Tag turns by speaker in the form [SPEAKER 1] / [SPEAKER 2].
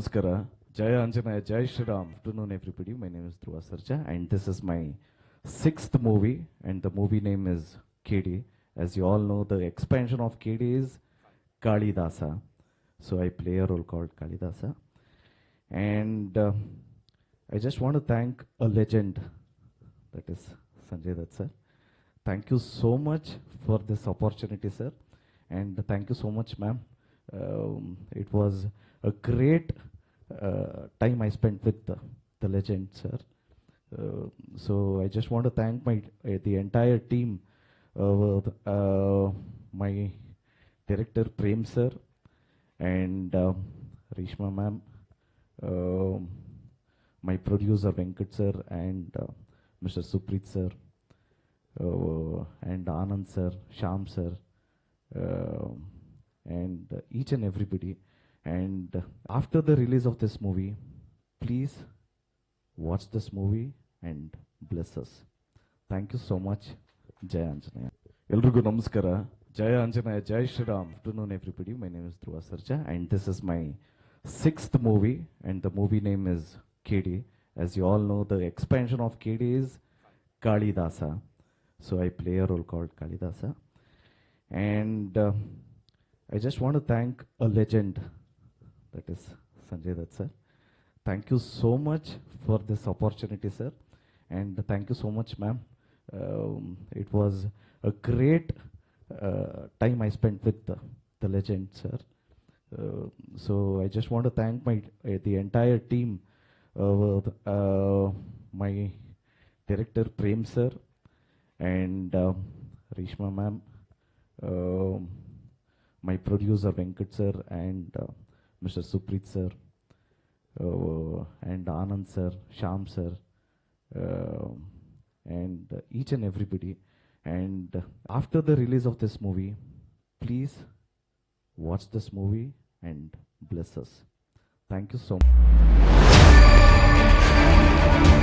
[SPEAKER 1] Namaskara. Jaya Anjanaya, Jai Shri Ram. Good afternoon, everybody. My name is Dhruva Sarja, and this is my sixth movie, and the movie name is KD. As you all know, the expansion of KD is Kalidasa. So I play a role called Kalidasa. And I just want to thank a legend, that is Sanjay Dutt sir. Thank you so much for this opportunity, sir. And thank you so much, ma'am. It was a great time I spent with the legend, sir. So I just want to thank the entire team, my director Prem sir, and Rishma ma'am, my producer Venkat sir, and Mr. Suprit sir, and Anand sir, Sham sir, and each and everybody. And after the release of this movie, please watch this movie and bless us. Thank you so much. Jai Anjanaya. Elrigu Namaskara. Jaya Anjanaya, Jai Shri Ram. Good afternoon, everybody. My name is Dhruva Sarja, and this is my sixth movie, and the movie name is KD. As you all know, the expansion of KD is Kalidasa. So I play a role called Kalidasa. And I just want to thank a legend, that is Sanjay Dutt sir. Thank you so much for this opportunity, sir. And thank you so much, ma'am. It was a great time I spent with the legend, sir. So I just want to thank the entire team, my director Prem sir, and Rishma ma'am, my producer Venkat sir, and Mr. Suprit sir, and Anand sir, Sham sir, and each and everybody. And after the release of this movie, please watch this movie and bless us. Thank you so much.